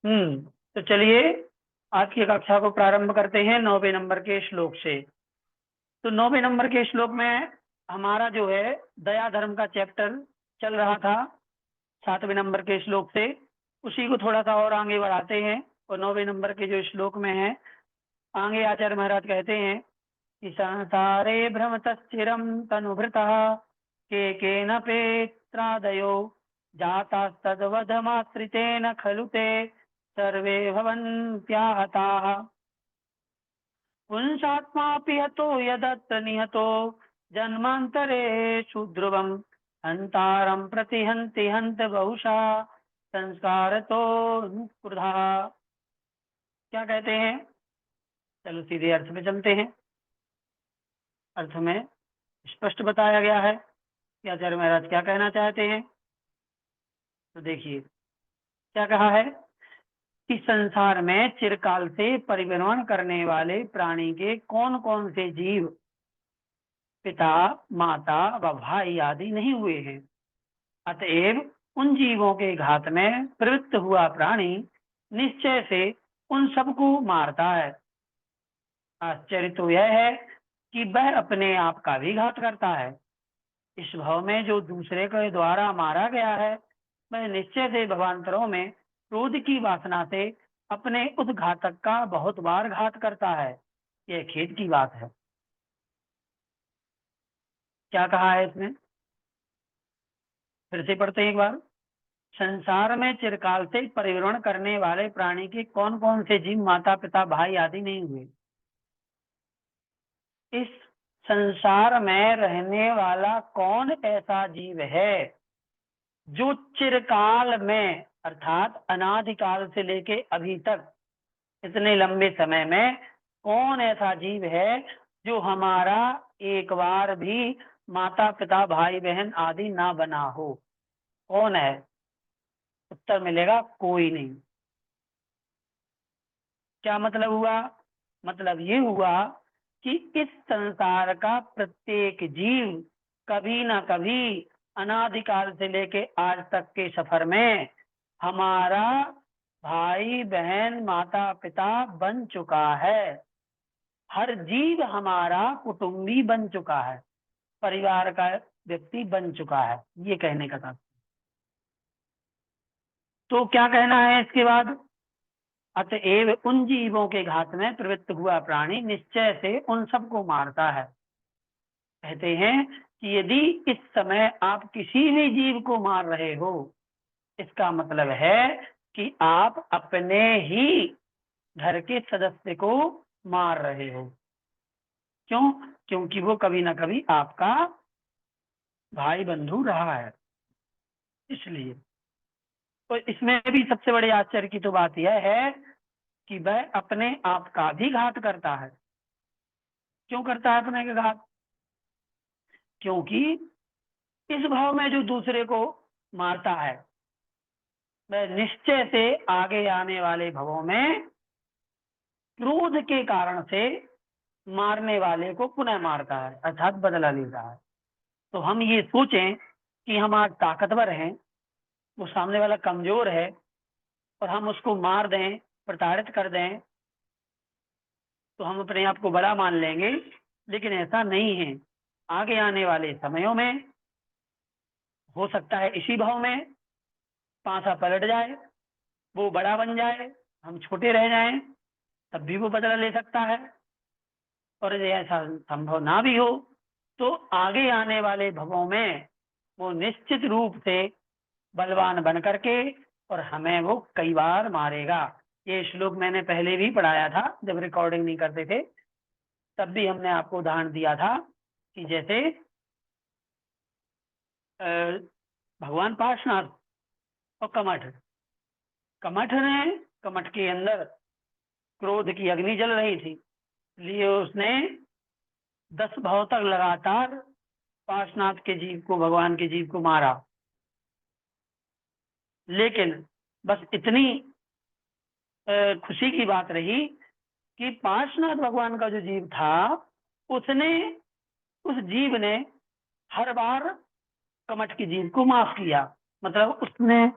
तो चलिए आज की कक्षा को प्रारंभ करते हैं 9वें नंबर के श्लोक से। तो 9वें नंबर के श्लोक में हमारा जो है दया धर्म का चैप्टर चल रहा था 7वें नंबर के श्लोक से। उसी को थोड़ा सा और आगे बढ़ाते हैं और 9वें नंबर के जो श्लोक में है आगे आचार्य महाराज कहते हैं कि संसारे भ्रमतश्चिरं तनुभृतः केन पेत्रादयो जातास्तद्वधमाश्रितेन खलु ते सर्वे भवन्त्याहताः पुंसात्मापि हतो यदत्र निहतो जन्मान्तरेषु ध्रुवम् हन्तारं प्रतिहन्ति हन्त बहुशा संस्कारतो क्रुधा। क्या कहते हैं? चलो सीधे अर्थ में चलते हैं। अर्थ में स्पष्ट बताया गया है कि आचार्य महाराज क्या कहना चाहते हैं। तो देखिए क्या कहा है कि संसार में चिरकाल से परिभ्रमण करने वाले प्राणी के कौन कौन से जीव पिता माता व भाई आदि नहीं हुए हैं। अतएव उन जीवों के घात में प्रवृत्त हुआ प्राणी निश्चय से उन सबको मारता है। आश्चर्य तो यह है कि वह अपने आप का भी घात करता है। इस भाव में जो दूसरे के द्वारा मारा गया है वह निश्चय से भवांतरों में क्रोध की वासना से अपने उस घातक का बहुत बार घात करता है। यह खेद की बात है। क्या कहा है इसमें? फिर से पढ़ते हैं एक बार। संसार में चिरकाल से परिभ्रमण करने वाले प्राणी के कौन कौन से जीव माता पिता भाई आदि नहीं हुए। इस संसार में रहने वाला कौन ऐसा जीव है जो चिरकाल में अर्थात अनादिकाल से लेके अभी तक इतने लंबे समय में कौन ऐसा जीव है जो हमारा एक बार भी माता पिता भाई बहन आदि ना बना हो? कौन है? उत्तर मिलेगा कोई नहीं। क्या मतलब हुआ? मतलब ये हुआ कि इस संसार का प्रत्येक जीव कभी ना कभी अनादिकाल से लेके आज तक के सफर में हमारा भाई बहन माता पिता बन चुका है। हर जीव हमारा कुटुंबी बन चुका है, परिवार का व्यक्ति बन चुका है। ये कहने का था। तो क्या कहना है इसके बाद? अतएव उन जीवों के घात में प्रवृत्त हुआ प्राणी निश्चय से उन सबको मारता है। कहते हैं कि यदि इस समय आप किसी भी जीव को मार रहे हो इसका मतलब है कि आप अपने ही घर के सदस्य को मार रहे हो। क्यों? क्योंकि वो कभी ना कभी आपका भाई बंधु रहा है, इसलिए। तो इसमें भी सबसे बड़े आश्चर्य की तो बात यह है कि वह अपने आप का भी घात करता है। क्यों करता है अपने के घात? क्योंकि इस भाव में जो दूसरे को मारता है वह निश्चय से आगे आने वाले भवों में क्रोध के कारण से मारने वाले को पुनः मारता है, अर्थात बदला लेता है। तो हम ये सोचें कि हम आज ताकतवर हैं, वो सामने वाला कमजोर है और हम उसको मार दें, प्रताड़ित कर दें तो हम अपने आप को बड़ा मान लेंगे, लेकिन ऐसा नहीं है। आगे आने वाले समयों में हो सकता है इसी भाव में पांसा पलट जाए, वो बड़ा बन जाए, हम छोटे रह जाएं, तब भी वो बदला ले सकता है। और यदि ऐसा संभव ना भी हो तो आगे आने वाले भवों में वो निश्चित रूप से बलवान बन करके और हमें वो कई बार मारेगा। ये श्लोक मैंने पहले भी पढ़ाया था जब रिकॉर्डिंग नहीं करते थे, तब भी हमने आपको उदाहरण दिया था कि जैसे भगवान पार्श्वनाथ और कमठ कमठ के अंदर क्रोध की अग्नि जल रही थी, इसलिए उसने 10 भाव तक लगातार पार्श्वनाथ के जीव को, भगवान के जीव को मारा। लेकिन बस इतनी खुशी की बात रही कि पार्श्वनाथ भगवान का जो जीव था उसने उस जीव ने हर बार कमठ के जीव को माफ किया। मतलब उसने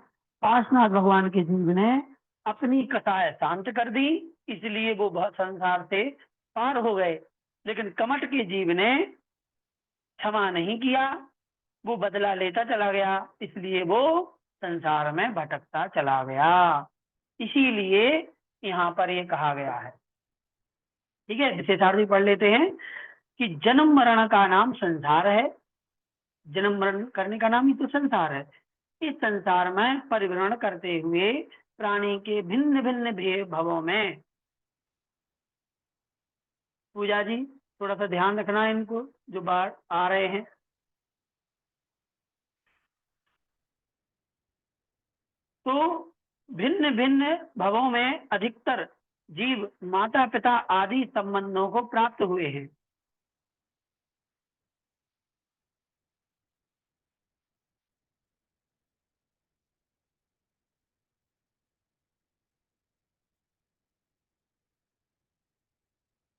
पार्श्वनाथ भगवान के जीव ने अपनी कसाय शांत कर दी, इसलिए वो संसार से पार हो गए। लेकिन कमट के जीव ने क्षमा नहीं किया, वो बदला लेता चला गया, इसलिए वो संसार में भटकता चला गया। इसीलिए यहाँ पर ये कहा गया है। ठीक है, विशेषार्थी पढ़ लेते हैं कि जन्म मरण का नाम संसार है। जन्म मरण करने का नाम ही तो संसार है। इस संसार में परिभ्रमण करते हुए प्राणी के भिन्न भिन्न भवों में, पूजा जी थोड़ा सा ध्यान रखना है इनको जो बाहर आ रहे हैं। तो भिन्न भिन्न भवों में अधिकतर जीव माता पिता आदि संबंधों को प्राप्त हुए हैं।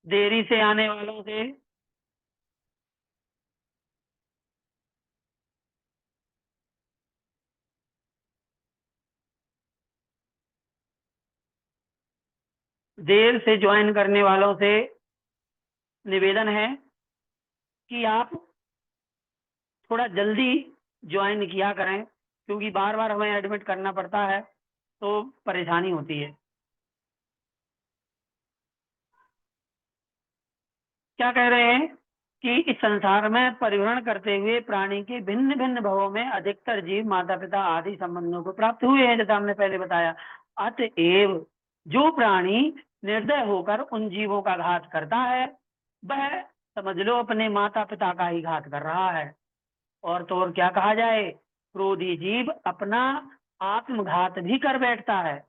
देरी से आने वालों से, देर से ज्वाइन करने वालों से निवेदन है कि आप थोड़ा जल्दी ज्वाइन किया करें, क्योंकि बार बार हमें एडमिट करना पड़ता है तो परेशानी होती है। क्या कह रहे हैं कि इस संसार में परिभ्रमण करते हुए प्राणी के भिन्न भिन्न भवों में अधिकतर जीव माता पिता आदि संबंधों को प्राप्त हुए हैं, जैसा हमने पहले बताया। अतएव जो प्राणी निर्दय होकर उन जीवों का घात करता है, वह समझ लो अपने माता पिता का ही घात कर रहा है। और तो और क्या कहा जाए, क्रोधी जीव अपना आत्मघात भी कर बैठता है।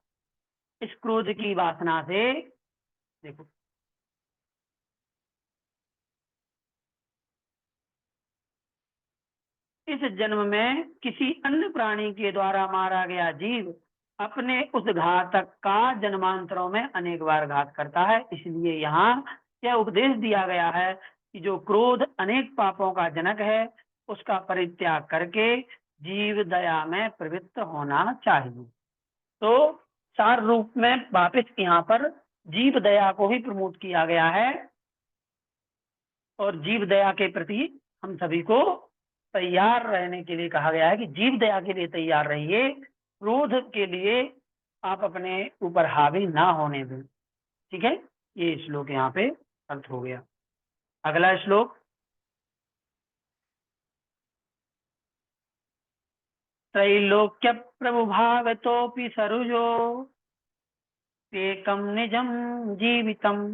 इस क्रोध की वासना से, देखो, इस जन्म में किसी अन्य प्राणी के द्वारा मारा गया जीव अपने उस घातक का जन्मांतरों में अनेक बार घात करता है। इसलिए यहाँ यह उपदेश दिया गया है कि जो क्रोध अनेक पापों का जनक है, उसका परित्याग करके जीव दया में प्रवृत्त होना चाहिए। तो सार रूप में वापिस यहाँ पर जीव दया को ही प्रमोट किया गया है, और जीव दया के प्रति हम सभी को तैयार रहने के लिए कहा गया है कि जीव दया के लिए तैयार रहिए, क्रोध के लिए आप अपने ऊपर हावी ना होने दें। ठीक है, ये श्लोक यहाँ पे अर्थ हो गया। अगला श्लोक, त्रैलोक्य प्रभु भावतोपि सरुजो एकम निजम जीवितम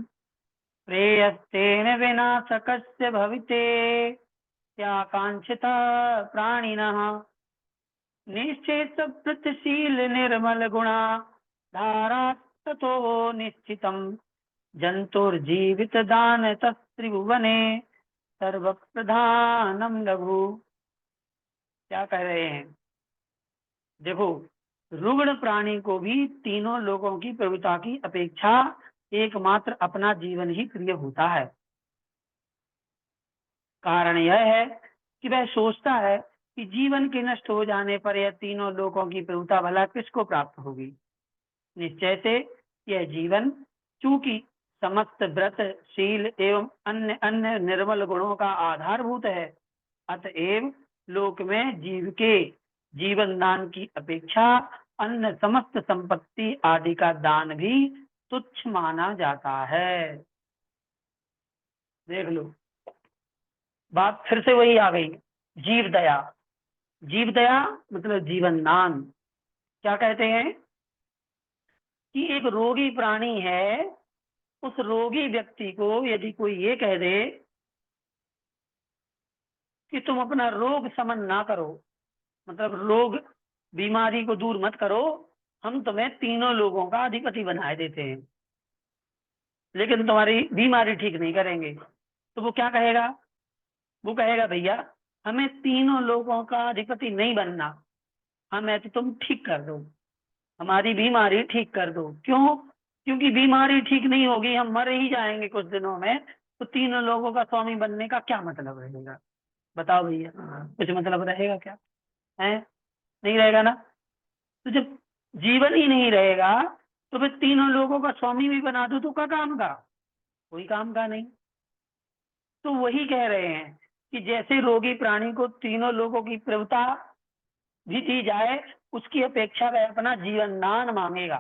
प्रेयस्तेन विनाशकस्य भविते त्याकांक्षिता प्राणिनः निश्चेत प्रतिशील निर्मल गुणा धारा ततो निश्चितम जंतुर्जीवित दान त्रिभुवने सर्व प्रधानम लघु। क्या कह रहे हैं, देखो, रुग्ण प्राणी को भी तीनों लोगों की प्रभुता की अपेक्षा एकमात्र अपना जीवन ही प्रिय होता है। कारण यह है कि वह सोचता है कि जीवन के नष्ट हो जाने पर यह तीनों लोगों की प्रभुता भला किसको प्राप्त होगी। निश्चय से यह जीवन चूंकि समस्त व्रत शील एवं अन्य अन्य निर्मल गुणों का आधारभूत है, अतएव लोक में जीव के जीवन दान की अपेक्षा अन्य समस्त संपत्ति आदि का दान भी तुच्छ माना जाता है। देख लो, बात फिर से वही आ गई, जीव दया। जीव दया मतलब जीवन दान। क्या कहते हैं कि एक रोगी प्राणी है, उस रोगी व्यक्ति को यदि कोई ये कह दे कि तुम अपना रोग समन ना करो, मतलब रोग बीमारी को दूर मत करो, हम तुम्हें तीनों लोगों का अधिपति बनाए देते हैं, लेकिन तुम्हारी बीमारी ठीक नहीं करेंगे, तो वो क्या कहेगा, वो कहेगा भैया हमें तीनों लोगों का अधिपति नहीं बनना, हमें तो तुम ठीक कर दो, हमारी बीमारी ठीक कर दो। क्यों? क्योंकि बीमारी ठीक नहीं होगी, हम मर ही जाएंगे कुछ दिनों में, तो तीनों लोगों का स्वामी बनने का क्या मतलब रहेगा? बताओ भैया, कुछ मतलब रहेगा क्या? है नहीं रहेगा ना। तो जब जीवन ही नहीं रहेगा तो फिर तीनों लोगों का स्वामी भी बना दो तो क्या काम का? कोई काम का नहीं। तो वही कह रहे हैं कि जैसे रोगी प्राणी को तीनों लोगों की प्रभुता भी दी जाए, उसकी अपेक्षा वह अपना जीवन दान मांगेगा।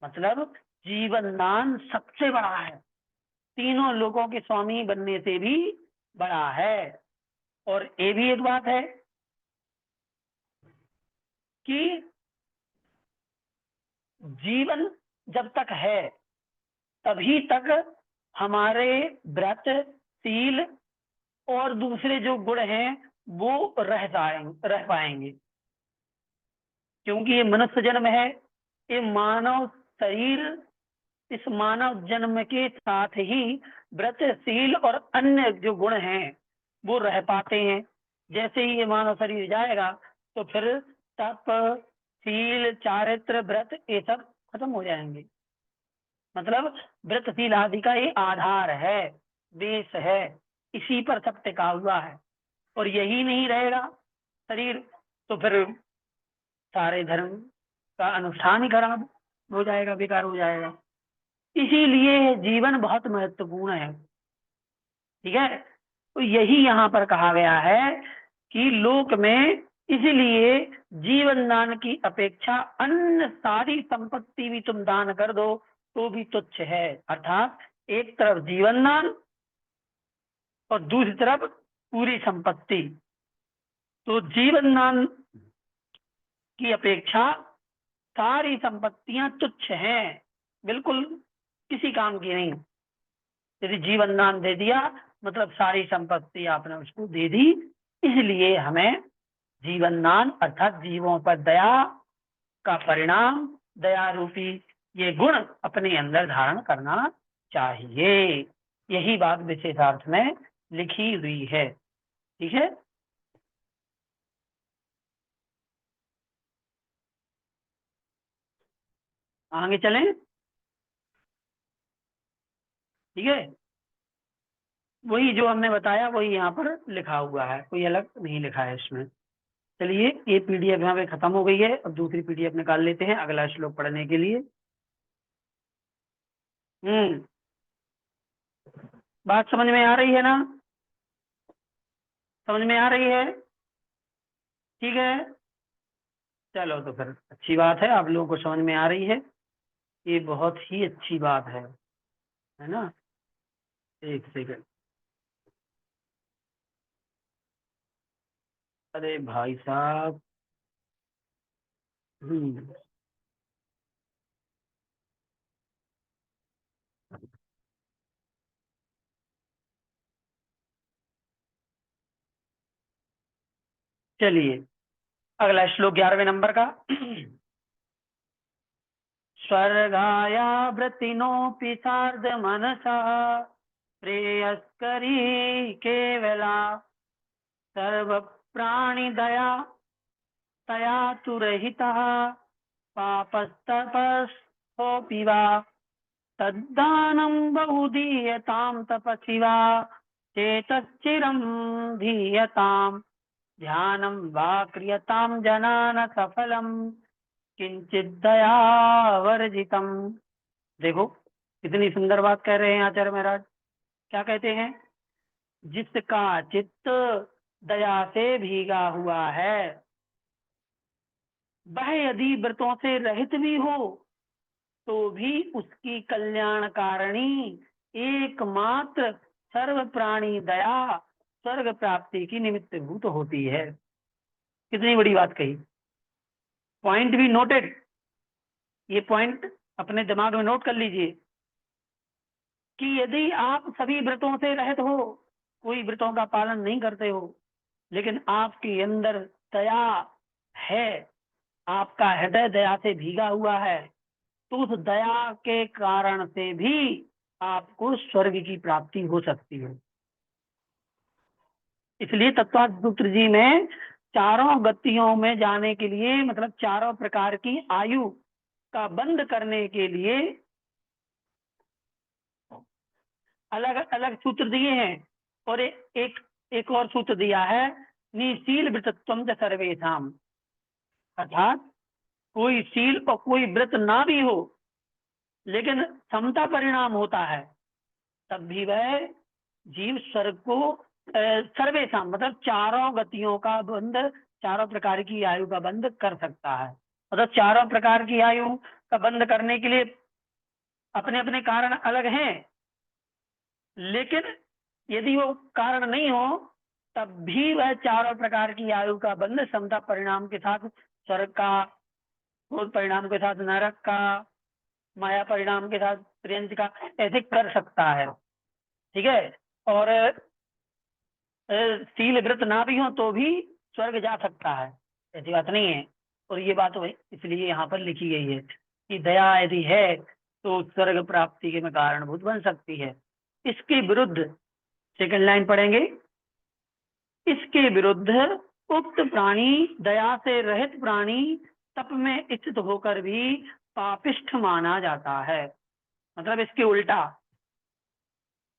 मतलब जीवन दान सबसे बड़ा है, तीनों लोगों के स्वामी बनने से भी बड़ा है। और ये भी एक बात है कि जीवन जब तक है तभी तक हमारे व्रत, शील और दूसरे जो गुण हैं वो रह पाएंगे। क्योंकि ये मनुष्य जन्म है, ये मानव शरीर, इस मानव जन्म के साथ ही व्रत, शील और अन्य जो गुण हैं वो रह पाते हैं। जैसे ही ये मानव शरीर जाएगा तो फिर तप, शील, चारित्र, व्रत ये सब खत्म हो जाएंगे। मतलब व्रत, शील आदि का ये आधार है, बेस है, इसी पर सब टिका हुआ है। और यही नहीं रहेगा शरीर तो फिर सारे धर्म का अनुष्ठान ही खराब हो जाएगा, बेकार हो जाएगा। इसीलिए जीवन बहुत महत्वपूर्ण है। ठीक है, तो यही यहाँ पर कहा गया है कि लोक में इसलिए जीवन दान की अपेक्षा अन्य सारी संपत्ति भी तुम दान कर दो तो भी तुच्छ है। अर्थात एक तरफ जीवन दान और दूसरी तरफ पूरी संपत्ति। तो जीवन दान की अपेक्षा सारी संपत्तियां तुच्छ हैं, बिल्कुल किसी काम की नहीं। यदि जीवन दान दे दिया मतलब सारी संपत्ति आपने उसको दे दी। इसलिए हमें जीवन दान अर्थात जीवों पर दया का परिणाम, दया रूपी ये गुण अपने अंदर धारण करना चाहिए। यही बात विशेषार्थ में लिखी हुई है। ठीक है, आगे चलें। ठीक है, वही जो हमने बताया वही यहाँ पर लिखा हुआ है, कोई अलग नहीं लिखा है इसमें। चलिए, ये पीडीएफ यहाँ पे खत्म हो गई है, अब दूसरी पीडीएफ निकाल लेते हैं अगला श्लोक पढ़ने के लिए। बात समझ में आ रही है ना? समझ में आ रही है? ठीक है, चलो तो फिर अच्छी बात है, आप लोगों को समझ में आ रही है, ये बहुत ही अच्छी बात है ना? एक सेकंड, अरे भाई साहब। हम्म, चलिए अगला श्लोक 11वें नंबर का। स्वर्गाया वृत्तिनोऽपि सार्ध मनसा प्रेयस्करी केवला सर्व प्राणी दया तया तु रहितः पापस्तपस्थोऽपि वा तद्दानं बहुदीयतां तपसि वा चेतश्चिरं धीयताम् ध्यानं वा क्रियतां जनान सफलम किंचित दयावर्जितम। देखो कितनी सुंदर बात कह रहे हैं आचार्य महाराज। क्या कहते हैं? जिसका चित्त दया से भीगा हुआ है वह यदि व्रतों से रहित भी हो तो भी उसकी कल्याणकारिणी एकमात्र सर्व प्राणी दया स्वर्ग प्राप्ति की निमित्त भूत होती है। कितनी बड़ी बात कही। पॉइंट भी नोटेड, ये पॉइंट अपने दिमाग में नोट कर लीजिए कि यदि आप सभी व्रतों से रहित हो, कोई व्रतों का पालन नहीं करते हो, लेकिन आपके अंदर दया है, आपका हृदय दया से भीगा हुआ है, तो उस दया के कारण से भी आपको स्वर्ग की प्राप्ति हो सकती है। इसलिए तत्वार्थ सूत्र जी में चारों गतियों में जाने के लिए, मतलब चारों प्रकार की आयु का बंद करने के लिए अलग अलग सूत्र दिए हैं। और एक और सूत्र दिया है, निशील व्रतत्वम च सर्वेषाम। अर्थात कोई शील और कोई व्रत ना भी हो लेकिन समता परिणाम होता है तब भी वह जीव स्वर्ग को सर्वेशा मतलब चारों गतियों का बंध, चारों प्रकार की आयु का बंध कर सकता है। मतलब चारों प्रकार की आयु का बंध करने के लिए अपने अपने कारण अलग हैं, लेकिन यदि वो कारण नहीं हो तब भी वह चारों प्रकार की आयु का बंध समता परिणाम के साथ स्वर्ग का, क्रोध परिणाम के साथ नरक का, माया परिणाम के साथ त्रियंज का, ऐसे कर सकता है। ठीक है। और शील व्रत ना भी हो तो भी स्वर्ग जा सकता है, ऐसी बात नहीं है। और ये बात इसलिए यहाँ पर लिखी गई है कि दया यदि है तो स्वर्ग प्राप्ति के में कारणभूत बन सकती है। इसके विरुद्ध सेकंड लाइन पढ़ेंगे। इसके विरुद्ध उक्त प्राणी, दया से रहित प्राणी तप में स्थित होकर भी पापिष्ठ माना जाता है। मतलब इसके उल्टा,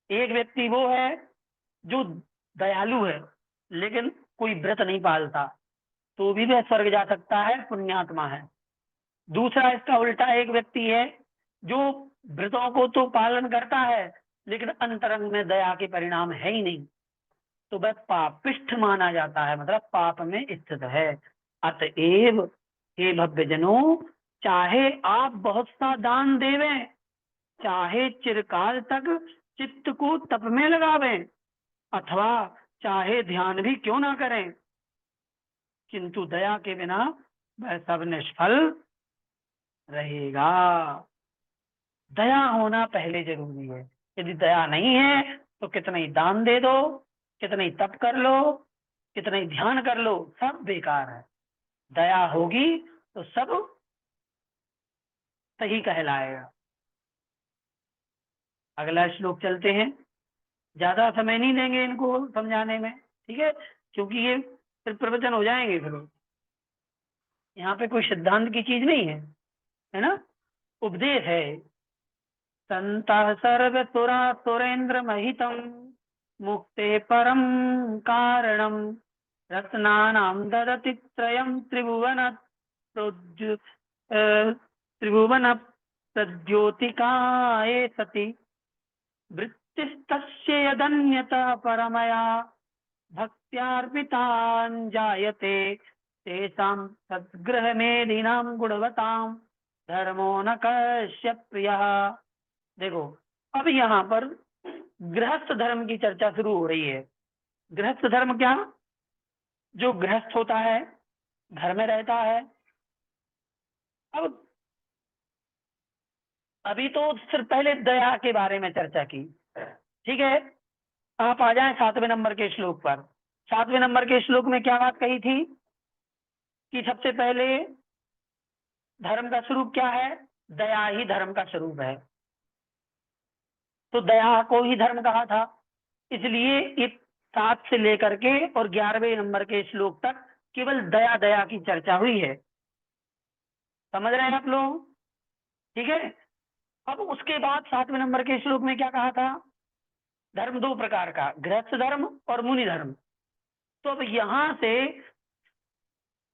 एक व्यक्ति वो है जो दयालु है लेकिन कोई व्रत नहीं पालता तो भी वह स्वर्ग जा सकता है, पुण्यात्मा है। दूसरा इसका उल्टा एक व्यक्ति है जो व्रतों को तो पालन करता है लेकिन अंतरंग में दया के परिणाम है ही नहीं, तो वह पापिष्ठ माना जाता है, मतलब पाप में स्थित है। अतएव हे भव्यजनों, चाहे आप बहुत सा दान देवें, चाहे चिरकाल तक चित्त को तप में लगावें, अथवा चाहे ध्यान भी क्यों ना करें, किंतु दया के बिना वह सब निष्फल रहेगा। दया होना पहले जरूरी है। यदि दया नहीं है तो कितना ही दान दे दो, कितना ही तप कर लो, कितना ही ध्यान कर लो, सब बेकार है। दया होगी तो सब सही कहलाएगा। अगला श्लोक चलते हैं, ज्यादा समय नहीं देंगे इनको समझाने में, ठीक है, क्योंकि ये फिर प्रवचन हो जाएंगे। फिर यहाँ पे कोई सिद्धांत की चीज नहीं है ना, उपदेश है। संतः सर्व सुरा सुरेंद्र महितम मुक्ते परम कारणम रत्नानां ददति त्रयं त्रिभुवन त्रिभुवन प्रद्योतिकाये सति वृत्तिस्तस्य यदन्यतः परमया भक्त्यार्पितां जायते तेषां सद्गृहमेधिनां गुणवतां धर्मो न कस्य प्रियः। देखो, अब यहाँ पर गृहस्थ धर्म की चर्चा शुरू हो रही है। गृहस्थ धर्म क्या? जो गृहस्थ होता है, घर में रहता है। अब अभी तो सिर्फ पहले दया के बारे में चर्चा की, ठीक है। आप आ जाएं 7वें नंबर के श्लोक पर। 7वें नंबर के श्लोक में क्या बात कही थी कि सबसे पहले धर्म का स्वरूप क्या है? दया ही धर्म का स्वरूप है। तो दया को ही धर्म कहा था, इसलिए इस 7 से लेकर के और 11वें नंबर के श्लोक तक केवल दया दया की चर्चा हुई है। समझ रहे हैं आप लोग? ठीक है। अब उसके बाद 7वें नंबर के श्लोक में क्या कहा था? धर्म 2 प्रकार का, गृहस्थ धर्म और मुनि धर्म। तो अब यहां से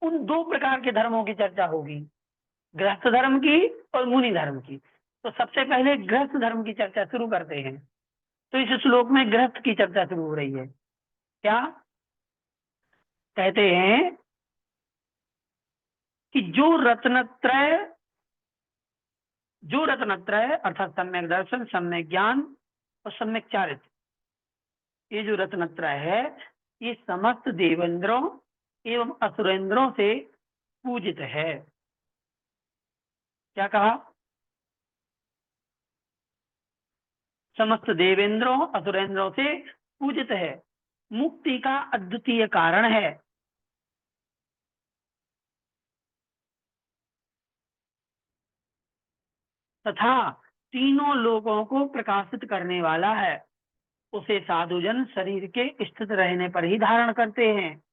उन 2 प्रकार के धर्मों की चर्चा होगी, गृहस्थ धर्म की और मुनि धर्म की। तो सबसे पहले गृहस्थ धर्म की चर्चा शुरू करते हैं। तो इस श्लोक में गृहस्थ की चर्चा शुरू हो रही है। क्या कहते हैं कि जो रत्नत्रय अर्थात सम्यक दर्शन, सम्यक ज्ञान और सम्यक चारित्र, ये जो रत्नत्रय है ये समस्त देवेंद्रों एवं असुरेंद्रों से पूजित है। क्या कहा? समस्त देवेंद्रों असुरेंद्रों से पूजित है, मुक्ति का अद्वितीय कारण है, तथा तीनों लोगों को प्रकाशित करने वाला है। उसे साधुजन शरीर के स्थित रहने पर ही धारण करते हैं।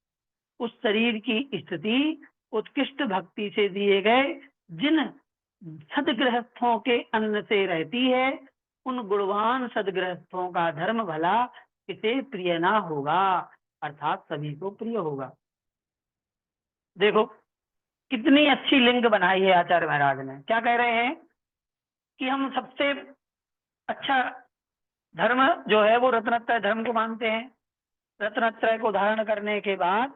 उस शरीर की स्थिति उत्कृष्ट भक्ति से दिए गए जिन सदगृहस्थों के अन्न से रहती है, उन गुणवान सदगृहस्थों का धर्म भला किसे प्रिय ना होगा, अर्थात सभी को प्रिय होगा। देखो कितनी अच्छी लिंक बनाई है आचार्य महाराज ने। क्या कह रहे हैं कि हम सबसे अच्छा धर्म जो है वो रत्नत्रय धर्म को मानते हैं। रत्नत्रय को धारण करने के बाद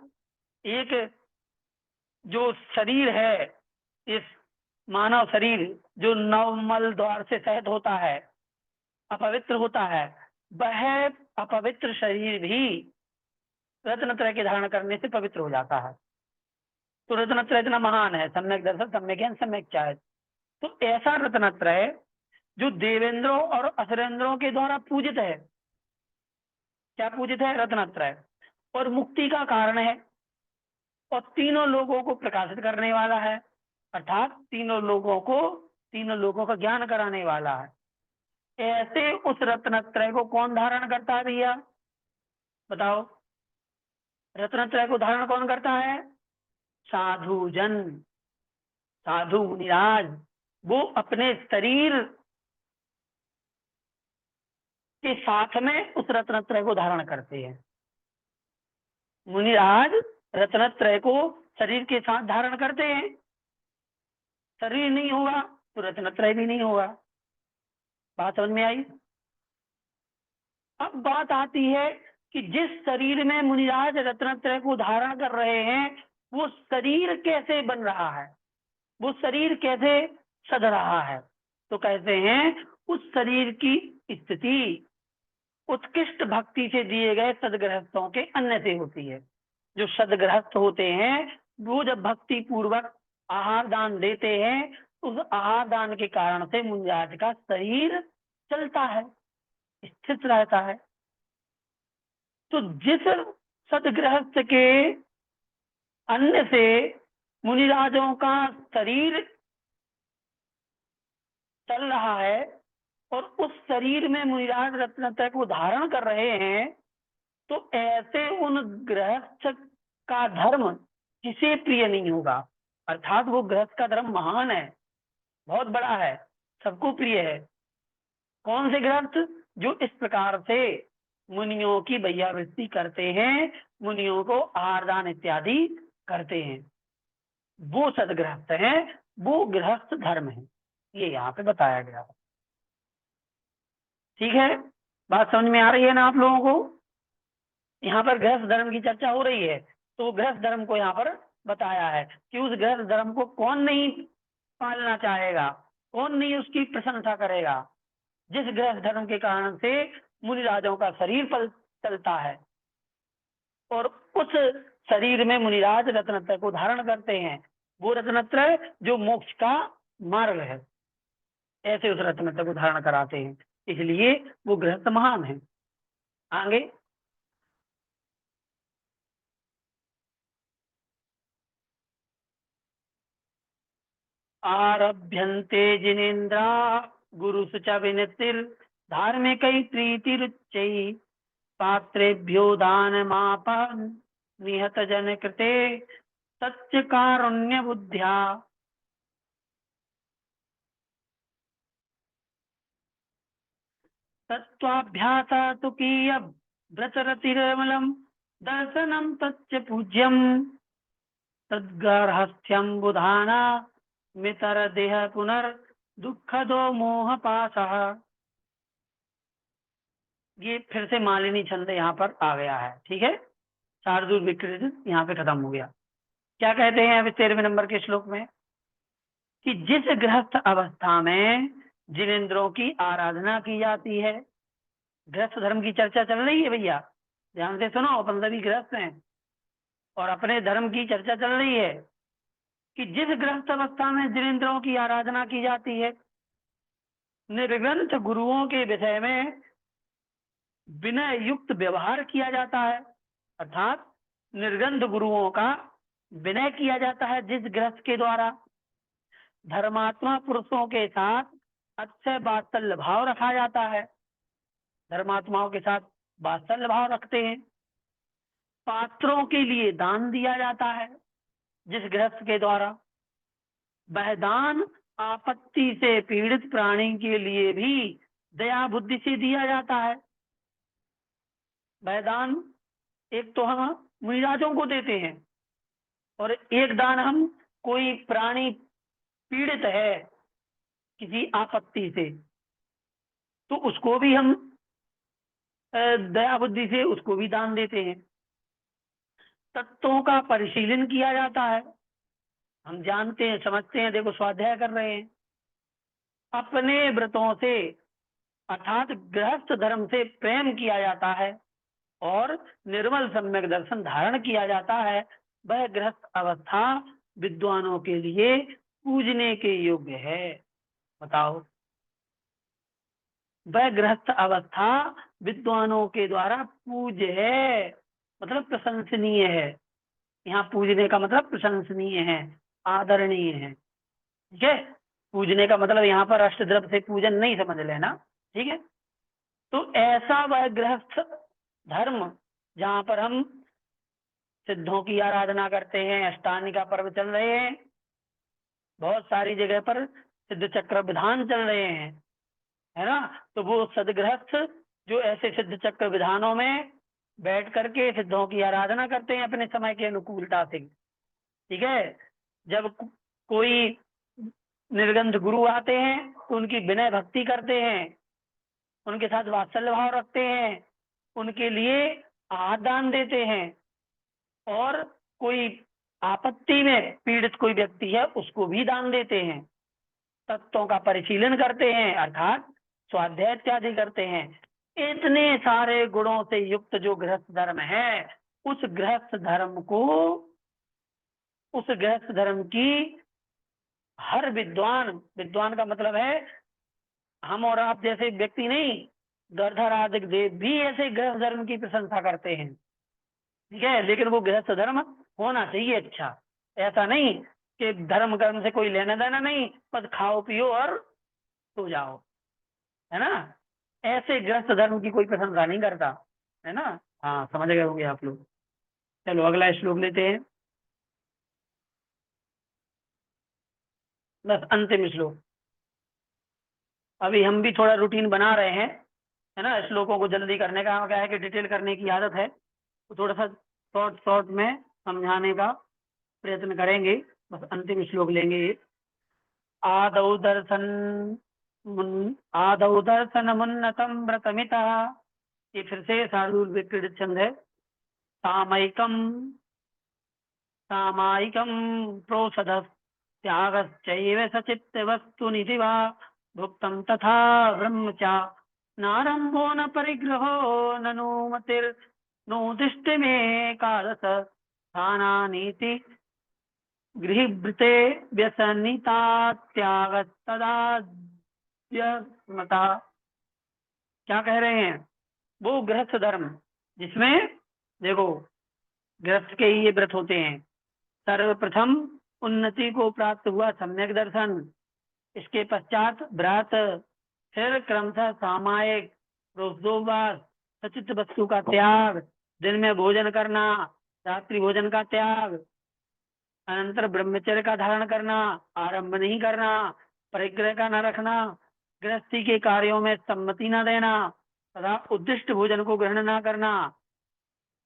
एक जो शरीर है, इस मानव शरीर जो नवमल द्वार से सहित होता है, अपवित्र होता है, वह अपवित्र शरीर भी रत्नत्रय के धारण करने से पवित्र हो जाता है। तो रत्नत्रय इतना महान है, सम्यक दर्शन, सम्यक ज्ञान, सम्यक चारित्र। तो ऐसा रत्नत्रय जो देवेंद्रों और असुरेंद्रों के द्वारा पूजित है। क्या पूजित है? रत्नत्रय। और मुक्ति का कारण है, और तीनों लोगों को प्रकाशित करने वाला है, अर्थात तीनों लोगों का ज्ञान कराने वाला है। ऐसे उस रत्नत्रय को कौन धारण करता है भैया? बताओ। रत्नत्रय को धारण कौन करता है? साधु जन, साधु मुनिराज। वो अपने शरीर के साथ में उस रत्नत्रय को धारण करते हैं। मुनिराज रत्नत्रय को शरीर के साथ धारण करते हैं। शरीर नहीं होगा तो रत्नत्रय भी नहीं होगा। बात समझ में आई? अब बात आती है कि जिस शरीर में मुनिराज रत्नत्रय को धारण कर रहे हैं, वो शरीर कैसे बन रहा है, वो शरीर कैसे सध रहा है? तो कहते हैं उस शरीर की स्थिति उत्कृष्ट भक्ति से दिए गए सदगृहस्थों के अन्न से होती है। जो सदगृहस्थ होते हैं वो जब भक्ति पूर्वक आहार दान देते हैं, उस आहार दान के कारण से मुनिराज का शरीर चलता है, स्थित रहता है। तो जिस सदगृहस्थ के अन्न से मुनिराजों का शरीर चल रहा है और उस शरीर में मुनिराज रत्नत्रय को धारण कर रहे हैं, तो ऐसे उन गृहस्थ का धर्म किसे प्रिय नहीं होगा? अर्थात वो गृहस्थ का धर्म महान है, बहुत बड़ा है, सबको प्रिय है। कौन से गृहस्थ? जो इस प्रकार से मुनियों की वैयावृत्ति करते हैं, मुनियों को आहार दान इत्यादि करते हैं, वो सदगृहस्थ हैं, वो गृहस्थ धर्म है। ये यहाँ पे बताया गया है। ठीक है, बात समझ में आ रही है ना आप लोगों को? यहाँ पर गृहस्थ धर्म की चर्चा हो रही है, तो गृहस्थ धर्म को यहाँ पर बताया है कि उस गृहस्थ धर्म को कौन नहीं पालना चाहेगा, कौन नहीं उसकी प्रशंसा करेगा, जिस गृहस्थ धर्म के कारण से मुनिराजों का शरीर चलता है और उस शरीर में मुनिराज रत्नत्रय को धारण करते हैं। वो रत्नत्रय जो मोक्ष का मार्ग है, ऐसे उस रत्नत्रय को धारण कराते हैं, इसलिए वो गृहस्थ महान है। आगे आरभ्यन्ते जिनेन्द्रा गुरुसु च विनतिर् धार्मिकै प्रीतिरुच्चै पात्रेभ्यो दानमाप निहत जन कृते सच्च कारुण्य बुद्ध्या तत्त्वाभ्यास तुकीय व्रतरतिरमलम दर्शनम तच्च पूज्यम तद्गार्हस्थ्यम बुधाना मितर देह पुनर् दुःखदो मोह पाशः। ये फिर से मालिनी छंद यहाँ पर आ गया है। ठीक है, शार्दूल विकृत यहाँ पे खत्म हो गया। क्या कहते हैं अब 13वें नंबर के श्लोक में कि जिस गृहस्थ अवस्था में जिनेंद्रों की आराधना की जाती है, गृहस्थ धर्म की चर्चा चल रही है भैया, ध्यान से सुनो, अपन सभी गृहस्थ हैं और अपने धर्म की चर्चा चल रही है कि जिस गृहस्थ अवस्था में जिनेंद्रों की आराधना की जाती है, निर्ग्रंथ गुरुओं के विषय में विनय युक्त व्यवहार किया जाता है, अर्थात निर्गंध गुरुओं का विनय किया जाता है। जिस गृहस्थ के द्वारा धर्मात्मा पुरुषों के साथ अच्छे वात्सल्य भाव रखा जाता है, धर्मात्माओं के साथ वात्सल्य भाव रखते हैं, पात्रों के लिए दान दिया जाता है जिस गृहस्थ के द्वारा, वह दान आपत्ति से पीड़ित प्राणी के लिए भी दया बुद्धि से दिया जाता है। वह दान एक तो हम मुनिराजों को देते हैं और एक दान हम कोई प्राणी पीड़ित है किसी आपत्ति से, तो उसको भी हम दया बुद्धि से उसको भी दान देते हैं। तत्वों का परिशीलन किया जाता है, हम जानते हैं समझते हैं, देखो स्वाध्याय कर रहे हैं। अपने व्रतों से अर्थात गृहस्थ धर्म से प्रेम किया जाता है और निर्मल सम्यक दर्शन धारण किया जाता है। वह गृहस्थ अवस्था विद्वानों के लिए पूजने के योग्य है। बताओ, वह गृहस्थ अवस्था विद्वानों के द्वारा पूज्य है, मतलब प्रशंसनीय है। यहाँ पूजने का मतलब प्रशंसनीय है, आदरणीय है। ठीक है, पूजने का मतलब यहाँ पर अष्टद्रव्य से पूजन नहीं समझ लेना। ठीक है, तो ऐसा वह गृहस्थ धर्म जहाँ पर हम सिद्धों की आराधना करते हैं, अष्टांगी का पर्व चल रहे हैं, बहुत सारी जगह पर सिद्ध चक्र विधान चल रहे हैं, है ना। तो वो सदगृहस्थ जो ऐसे सिद्ध चक्र विधानों में बैठ करके सिद्धों की आराधना करते हैं अपने समय के अनुकूलता से। ठीक है, जब कोई निर्गंध गुरु आते हैं तो उनकी विनय भक्ति करते हैं, उनके साथ वात्सल्य भाव रखते हैं, उनके लिए आहार दान देते हैं, और कोई आपत्ति में पीड़ित कोई व्यक्ति है उसको भी दान देते हैं। तत्वों का परिशीलन करते हैं अर्थात स्वाध्याय इत्यादि करते हैं। इतने सारे गुणों से युक्त जो गृहस्थ धर्म है, उस गृहस्थ धर्म को, उस गृहस्थ धर्म की हर विद्वान, विद्वान का मतलब है हम और आप जैसे व्यक्ति नहीं, गरधर आदि देव भी ऐसे गृहस्थ धर्म की प्रशंसा करते हैं। ठीक है, लेकिन वो गृहस्थ धर्म होना चाहिए अच्छा, ऐसा नहीं कि धर्म कर्म से कोई लेना देना नहीं, बस खाओ पियो और सो जाओ, है ना। ऐसे गृहस्थ धर्म की कोई प्रशंसा नहीं करता, है ना। हाँ, समझ गए होंगे आप लोग। चलो अगला श्लोक लेते हैं, बस अंतिम श्लोक। अभी हम भी थोड़ा रूटीन बना रहे हैं, है ना। श्लोकों को जल्दी करने का क्या है कि डिटेल करने की आदत है, तो थोड़ा सा शॉर्ट शॉर्ट में समझाने का प्रयत्न करेंगे। बस अंतिम श्लोक लेंगे ये। आदौ दर्शन आदौ दर्शन मुन्नतम व्रतमिता, ये फिर से शार्दूल विक्रीडित छंद है। सामयिकम सामायिकम प्रोषध त्यागश्चैव सचित्त वस्तु निधि वा भुक्तम तथा ब्रह्म च नारंभो न परिग्रहो ननु मतिर्नोदिष्ट में कालस स्थानानीति गृहभृते व्यसनिता त्यागस्तदाद्यमता। क्या कह रहे हैं, वो गृहस्थ धर्म जिसमें देखो गृहस्थ के ही ये व्रत होते हैं। सर्वप्रथम उन्नति को प्राप्त हुआ सम्यक दर्शन, इसके पश्चात व्रत, फिर क्रमशः सामायिक रोजोपवास, सचित वस्तु का त्याग, दिन में भोजन करना, रात्रि भोजन का त्याग, अनंतर ब्रह्मचर्य का धारण करना, आरंभ नहीं करना, परिग्रह का न रखना, गृहस्थी के कार्यों में सम्मति न देना, तथा उद्दिष्ट भोजन को ग्रहण न करना।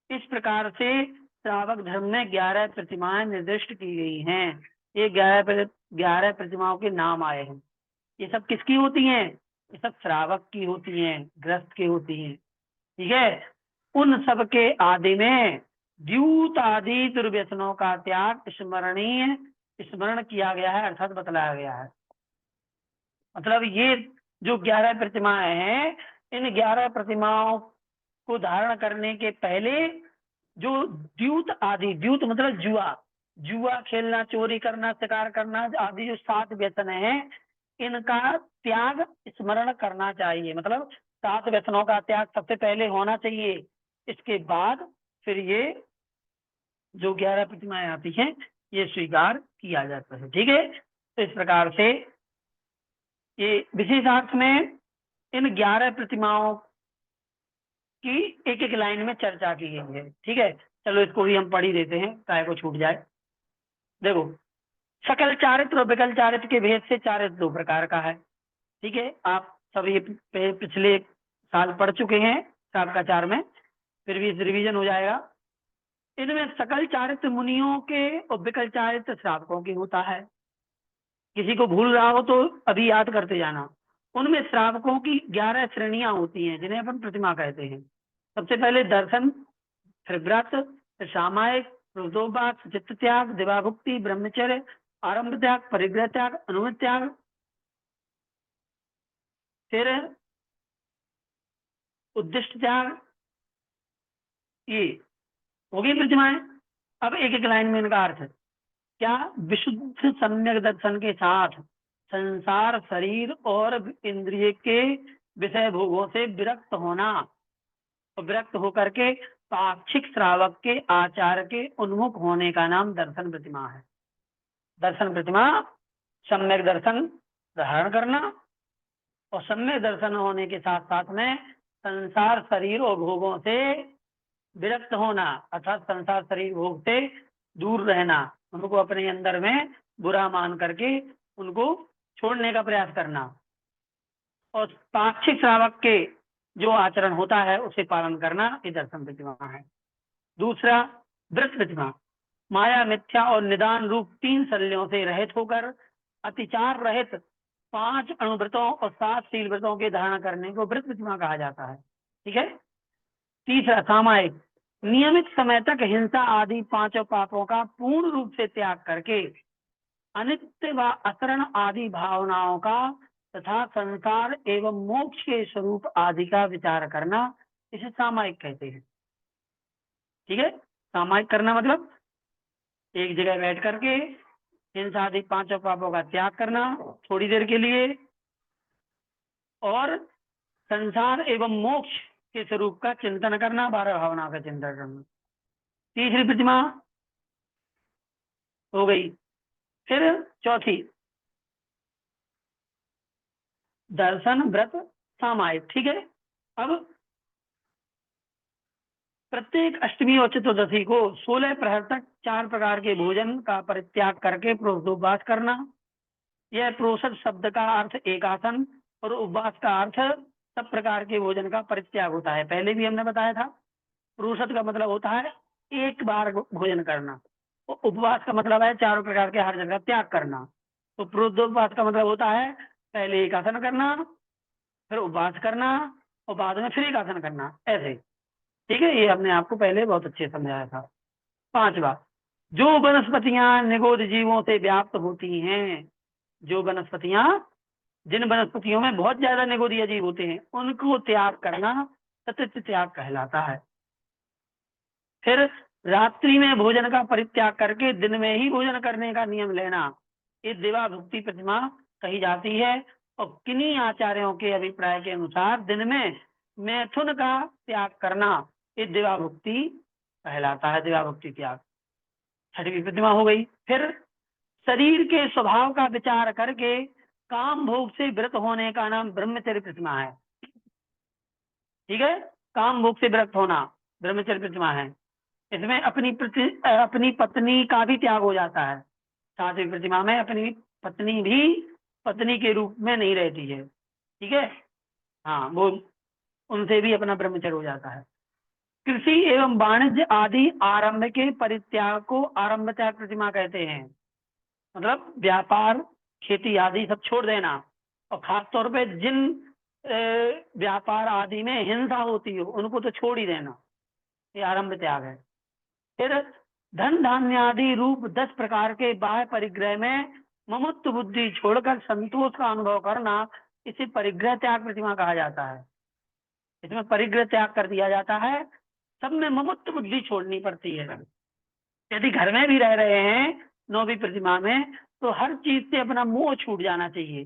इस प्रकार से श्रावक धर्म में 11 प्रतिमाएं निर्दिष्ट की गई हैं। ये 11 प्रतिमाओं के नाम आए हैं। ये सब किसकी होती हैं, ये सब श्रावक की होती हैं, गृहस्थ की होती हैं। ठीक है, उन सब के आदि में द्यूत आदि दुर्व्यसनों का त्याग स्मरणीय स्मरण किया गया है, अर्थात बतलाया गया है। मतलब ये जो 11 प्रतिमाएं हैं, इन 11 प्रतिमाओं को धारण करने के पहले जो द्यूत आदि, द्यूत मतलब जुआ, जुआ खेलना, चोरी करना, शिकार करना आदि जो 7 व्यसन है, इनका त्याग स्मरण करना चाहिए। मतलब 7 व्यसनों का त्याग सबसे पहले होना चाहिए, इसके बाद फिर ये जो 11 प्रतिमाएं आती हैं ये स्वीकार किया जाता है। ठीक है, तो इस प्रकार से ये विशेषार्थ में इन 11 प्रतिमाओं की एक एक लाइन में चर्चा की गई है। ठीक है, चलो इसको भी हम पढ़ ही देते हैं, चाहे को छूट जाए। देखो, सकल चारित्र और विकल चारित्र के भेद से चारित्र 2 प्रकार का है। ठीक है, आप सभी पिछले साल पढ़ चुके हैं साल 4 में, फिर भी रिवीजन हो जाएगा। इनमें सकल चारित्र मुनियों के और विकल चारित्र श्रावकों के होता है। किसी को भूल रहा हो तो अभी याद करते जाना। उनमें श्रावकों की 11 श्रेणियां होती हैं जिन्हें अपन प्रतिमा कहते हैं। सबसे पहले दर्शन, फिर व्रत, फिर सामायिक, रुद्रोपवास, चित्त त्याग, दिवाभुक्ति, ब्रह्मचर्य, आरंभ त्याग, परिग्रह त्याग, अनुमति त्याग, फिर उद्दिष्ट त्याग, ये होगी प्रतिमाएं। अब एक एक लाइन में इनका अर्थ है क्या। विशुद्ध सम्यक दर्शन के साथ संसार, शरीर और इंद्रिय के विषय भोगों से विरक्त होना, और विरक्त होकर के पाक्षिक श्रावक के आचार के उन्मुख होने का नाम दर्शन प्रतिमा है। दर्शन प्रतिमा सम्यक दर्शन धारण करना, और सम्यक दर्शन होने के साथ साथ में संसार, शरीर और भोगों से विरक्त होना, अर्थात संसार, शरीर, भोग से दूर रहना, उनको अपने अंदर में बुरा मान करके उनको छोड़ने का प्रयास करना, और पाक्षिक श्रावक के जो आचरण होता है उसे पालन करना, ये दर्शन प्रतिमा है। दूसरा व्रत प्रतिमा, माया, मिथ्या और निदान रूप 3 शल्यों से रहित होकर अतिचार रहित 5 अणुव्रतों और 7 शील व्रतों के धारण करने को व्रत प्रतिमा कहा जाता है। ठीक है। तीसरा सामायिक, नियमित समय तक हिंसा आदि 5 पापों का पूर्ण रूप से त्याग करके अनित्य व अशरण आदि भावनाओं का तथा संसार एवं मोक्ष के स्वरूप आदि का विचार करना, इसे सामायिक कहते हैं। ठीक है। सामायिक करना मतलब एक जगह बैठ करके हिंसा आदि 5 पापों का त्याग करना थोड़ी देर के लिए, और संसार एवं मोक्ष के स्वरूप का चिंतन करना, 12 भावना का चिंतन करना। तीसरी प्रतिमा हो गई। फिर चौथी दर्शन, व्रत, सामायिक। ठीक है। अब प्रत्येक अष्टमी और चतुर्दशी को 16 प्रहर तक 4 प्रकार के भोजन का परित्याग करके प्रोषोपवास करना। यह प्रोषद शब्द का अर्थ एक आसन और उपवास का अर्थ सब प्रकार के भोजन का परित्याग होता है। पहले भी हमने बताया था। प्रोषद का मतलब होता है एक बार भोजन करना, और उपवास का मतलब है 4 प्रकार के आहार का त्याग करना। तो प्रोषोपवास का मतलब होता है पहले एक आसन करना, फिर उपवास करना, और बाद में फिर एक आसन करना, ऐसे। ठीक है। ये हमने आपको पहले बहुत अच्छे समझाया था। 5वां, जो वनस्पतियां निगोद जीवों से व्याप्त होती हैं, जो वनस्पतियां, जिन वनस्पतियों में बहुत ज्यादा निगोदीय जीव होते हैं, उनको त्याग करना सतत त्याग कहलाता है। फिर रात्रि में भोजन का परित्याग करके दिन में ही भोजन करने का नियम लेना, ये दिवाभुक्ति प्रतिमा कही जाती है। और किन्हीं आचार्यों के अभिप्राय के अनुसार दिन में मैथुन का त्याग करना, ये दिवाभुक्ति कहलाता है, दिवाभुक्ति त्याग। 6वीं प्रतिमा हो गई। फिर शरीर के स्वभाव का विचार करके काम भोग से व्रत होने का नाम ब्रह्मचर्य प्रतिमा है। ठीक है। काम भोग से व्रत होना ब्रह्मचर्य प्रतिमा है। इसमें अपनी पत्नी का भी त्याग हो जाता है। 7वीं प्रतिमा में अपनी पत्नी भी पत्नी के रूप में नहीं रहती है। ठीक है। हाँ, वो उनसे भी अपना ब्रह्मचर्य हो जाता है। कृषि एवं वाणिज्य आदि आरंभ के परित्याग को आरंभ त्याग प्रतिमा कहते हैं। मतलब व्यापार, खेती आदि सब छोड़ देना, और खासतौर पे जिन व्यापार आदि में हिंसा होती हो उनको तो छोड़ ही देना, ये आरंभ त्याग है। फिर धन धान्य आदि रूप 10 प्रकार के बाह्य परिग्रह में ममत्व बुद्धि छोड़कर संतोष का अनुभव करना, इसे परिग्रह त्याग प्रतिमा कहा जाता है। इसमें परिग्रह त्याग कर दिया जाता है, सब में ममत्व बुद्धि छोड़नी पड़ती है। यदि घर में भी रह रहे हैं 9वीं प्रतिमा में, तो हर चीज से अपना मोह छूट जाना चाहिए।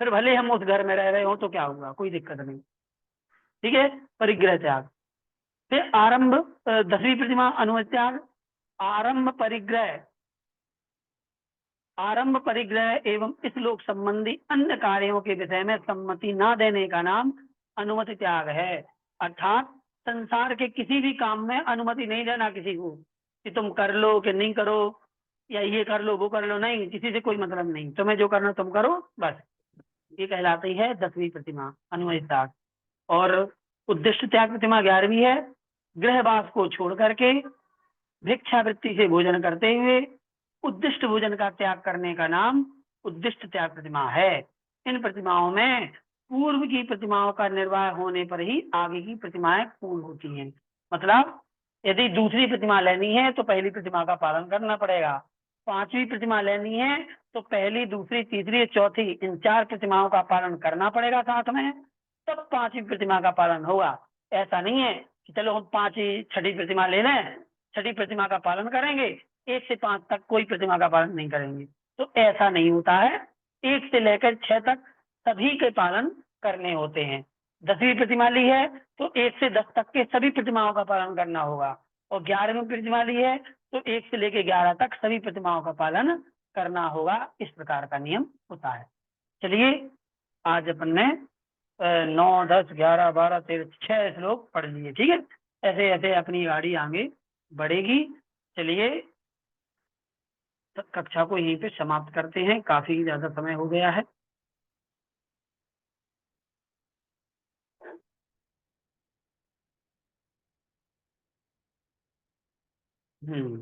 फिर भले हम उस घर में रह रहे हो तो क्या होगा, कोई दिक्कत नहीं। ठीक है। परिग्रह त्याग। फिर आरंभ 10वीं प्रतिमा अनुमति त्याग। आरंभ परिग्रह एवं इस लोक संबंधी अन्य कार्यों के विषय में सम्मति न देने का नाम अनुमति त्याग है। अर्थात संसार के किसी भी काम में अनुमति नहीं देना किसी को, कि तुम कर लो कि नहीं करो, या ये कर लो वो कर लो, नहीं, किसी से कोई मतलब नहीं, तुम्हें जो करना तुम करो बस। ये कहलाती है 10वीं प्रतिमा अनुमति त्याग। और उद्दिष्ट त्याग प्रतिमा 11वीं है। गृहवास को छोड़ करके भिक्षावृत्ति से भोजन करते हुए उद्दिष्ट भोजन का त्याग करने का नाम उद्दिष्ट त्याग प्रतिमा है। इन प्रतिमाओं में पूर्व की प्रतिमाओं का निर्वाह होने पर ही आगे की प्रतिमाएं पूर्ण होती हैं। मतलब यदि दूसरी प्रतिमा लेनी है तो पहली प्रतिमा का पालन करना पड़ेगा, पांचवी प्रतिमा लेनी है तो पहली, दूसरी, तीसरी, चौथी, इन 4 प्रतिमाओं का पालन करना पड़ेगा साथ में, तब पांचवी प्रतिमा का पालन होगा। ऐसा नहीं है कि चलो हम 5 छठी प्रतिमा ले लें, छठी प्रतिमा का पालन करेंगे, 1 से 5 तक कोई प्रतिमा का पालन नहीं करेंगे, तो ऐसा नहीं होता है। 1 से लेकर 6 तक सभी के पालन करने होते हैं। 10वीं प्रतिमा ली है तो 1 से 10 तक के सभी प्रतिमाओं का पालन करना होगा, और 11वीं प्रतिमा ली है तो 1 से लेकर 11 तक सभी प्रतिमाओं का पालन करना होगा। इस प्रकार का नियम होता है। चलिए, आज अपन ने 9, 10, 11, 12, 13, 6 श्लोक पढ़ लिए। ठीक है, ऐसे ऐसे अपनी गाड़ी आगे बढ़ेगी। चलिए, कक्षा को यहीं पे समाप्त करते हैं, काफी ज्यादा समय हो गया है। हम्म।